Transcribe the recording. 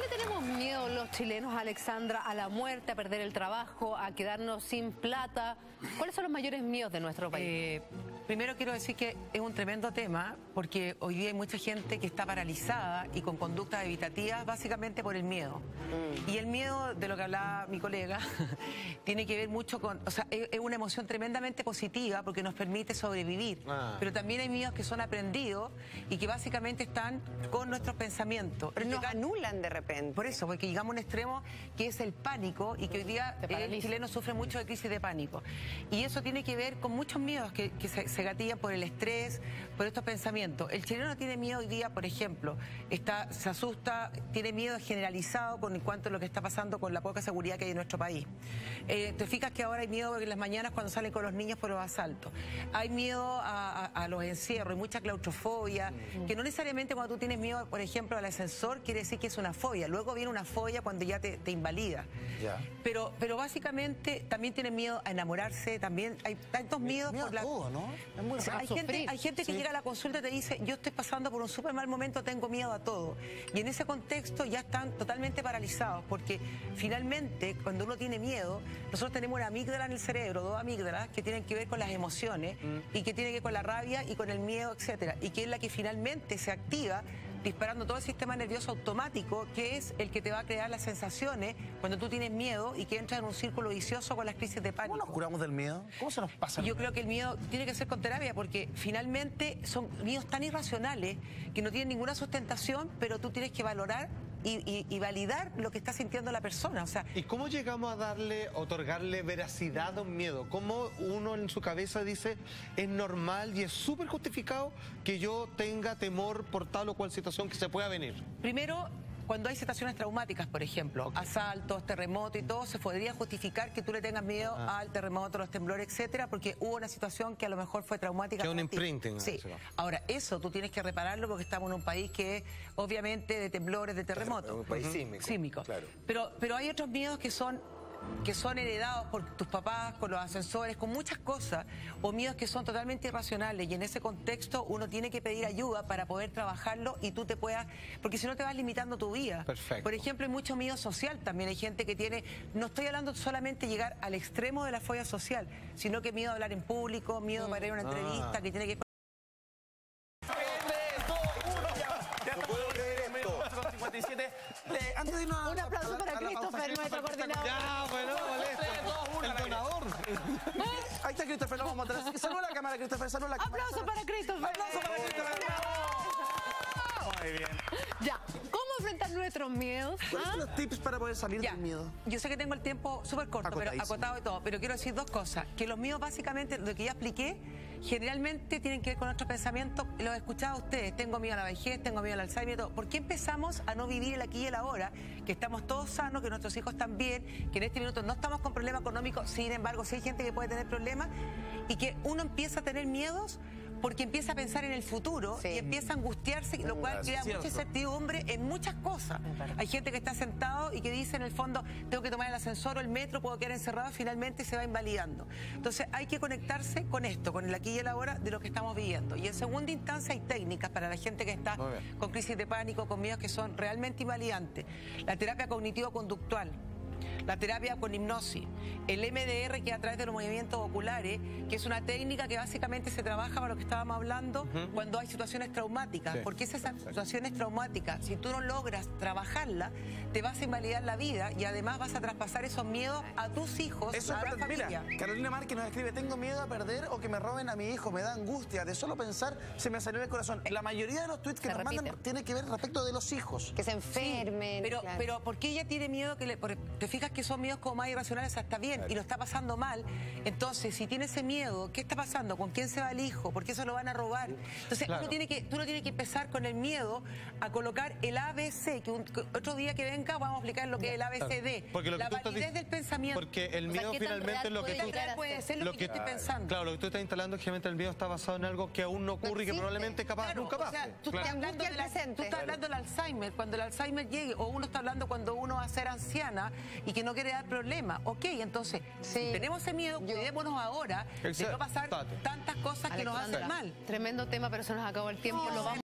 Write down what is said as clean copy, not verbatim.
le tenemos miedo los chilenos, Alexandra? ¿A la muerte, a perder el trabajo, a quedarnos sin plata? ¿Cuáles son los mayores miedos de nuestro país? Primero quiero decir que es un tremendo tema porque hoy día hay mucha gente que está paralizada y con conductas evitativas básicamente por el miedo. Y el miedo, de lo que hablaba mi colega, tiene que ver mucho con... O sea, es una emoción tremendamente positiva porque nos permite sobrevivir. Pero también hay miedos que son aprendidos y que básicamente están con nuestros pensamientos. Nos anulan de repente. Por eso, porque llegamos a un extremo que es el pánico y que hoy día el chileno sufre mucho de crisis de pánico. Y eso tiene que ver con muchos miedos que se gatillan por el estrés, por estos pensamientos. El chileno tiene miedo hoy día, por ejemplo, se asusta, tiene miedo generalizado con cuanto a lo que está pasando con la poca seguridad que hay en nuestro país. Te fijas que ahora hay miedo en las mañanas cuando salen con los niños por los asaltos. Hay miedo a los encierros, hay mucha claustrofobia, que no necesariamente cuando tú tienes miedo, por ejemplo, al ascensor, quiere decir que es una fobia. Luego viene una fobia cuando ya te invalida. Pero básicamente también tienen miedo a enamorarse, también hay tantos miedos por la... todo, ¿no? Es muy hay gente que llega a la consulta y te dice, yo estoy pasando por un súper mal momento, tengo miedo a todo. Y en ese contexto ya están totalmente paralizados, porque finalmente, cuando uno tiene miedo, nosotros tenemos una amígdala en el cerebro, dos amígdalas que tienen que ver con las emociones y que tienen que ver con la rabia y con el miedo, etcétera, y que es la que finalmente se activa disparando todo el sistema nervioso automático, que es el que te va a crear las sensaciones cuando tú tienes miedo y que entras en un círculo vicioso con las crisis de pánico. ¿Cómo nos curamos del miedo? ¿Cómo se nos pasa? Yo creo que el miedo tiene que ser con terapia, porque finalmente son miedos tan irracionales que no tienen ninguna sustentación, pero tú tienes que valorar y validar lo que está sintiendo la persona. O sea, ¿y cómo llegamos a otorgarle veracidad a un miedo? ¿Cómo uno en su cabeza dice, es normal y es súper justificado que yo tenga temor por tal o cual situación que se pueda venir? Primero, cuando hay situaciones traumáticas, por ejemplo, asaltos, terremotos y todo, se podría justificar que tú le tengas miedo al terremoto, los temblores, etcétera, porque hubo una situación que a lo mejor fue traumática. Que un imprinting. Sí. Ahora, eso tú tienes que repararlo porque estamos en un país que es, obviamente, de temblores, de terremotos. Un país sísmico. Claro. Pero hay otros miedos que son heredados por tus papás, con los ascensores, con muchas cosas, o miedos que son totalmente irracionales, y en ese contexto uno tiene que pedir ayuda para poder trabajarlo y tú te puedas, porque si no te vas limitando tu vida. Perfecto. Por ejemplo, hay mucho miedo social también, hay gente que tiene, no estoy hablando solamente de llegar al extremo de la fobia social, sino que miedo a hablar en público, miedo para ir a una entrevista, que tiene que... Antes de irnos Un aplauso para Christopher, nuestro coordinador. Ya, bueno, el donador. Ahí está Christopher, lo vamos a mostrar. Saluda a la cámara, Christopher, saluda a la cámara. ¡Aplauso para Christopher! ¡Aplauso para Christopher! Muy bien. Ya, ¿cómo enfrentar nuestros miedos? ¿Cuáles son los tips para poder salir del miedo? Yo sé que tengo el tiempo súper corto, pero acotado y todo, pero quiero decir dos cosas. Que los miedos, básicamente, lo que ya expliqué, generalmente tienen que ver con nuestros pensamientos. Los he escuchado a ustedes. Tengo miedo a la vejez, tengo miedo al Alzheimer y todo. ¿Por qué empezamos a no vivir el aquí y el ahora? Que estamos todos sanos, que nuestros hijos están bien, que en este minuto no estamos con problemas económicos. Sin embargo, sí hay gente que puede tener problemas, y que uno empieza a tener miedos porque empieza a pensar en el futuro y empieza a angustiarse, lo cual crea mucha incertidumbre en muchas cosas. Hay gente que está sentado y que dice en el fondo, tengo que tomar el ascensor o el metro, puedo quedar encerrado, finalmente se va invalidando. Entonces hay que conectarse con esto, con el aquí y el ahora de lo que estamos viviendo. Y en segunda instancia hay técnicas para la gente que está con crisis de pánico, con miedos que son realmente invalidantes. La terapia cognitivo-conductual, la terapia con hipnosis, el MDR, que es a través de los movimientos oculares, que es una técnica que básicamente se trabaja para lo que estábamos hablando cuando hay situaciones traumáticas, porque esas situaciones traumáticas, si tú no logras trabajarlas, te vas a invalidar la vida y además vas a traspasar esos miedos a tus hijos, Eso a la familia. Mira, Carolina Márquez nos escribe, tengo miedo a perder o que me roben a mi hijo, me da angustia, de solo pensar se me salió el corazón. La mayoría de los tweets que nos mandan tiene que ver respecto de los hijos. Que se enfermen. Sí, pero ¿por qué ella tiene miedo? Te fijas que son miedos como más irracionales, hasta bien, y lo está pasando mal. Entonces, si tiene ese miedo, ¿qué está pasando? ¿Con quién se va el hijo? ¿Por qué se lo van a robar? Entonces, tú no tienes que empezar con el miedo a colocar el ABC, que otro día que venga vamos a explicar lo que es el ABCD. Porque lo que la validez del pensamiento. Porque el miedo finalmente es lo que tú... puede ser lo que yo estoy pensando. Claro, lo que tú estás instalando es que generalmente el miedo está basado en algo que aún no ocurre y que probablemente capaz nunca pase. O sea, tú estás hablando del Alzheimer, cuando el Alzheimer llegue, o uno está hablando cuando uno va a ser anciana y que no quiere dar problemas. Ok, entonces, si tenemos ese miedo, cuidémonos ahora de no pasar tantas cosas que nos hacen mal. Tremendo tema, pero se nos acabó el tiempo. Lo vamos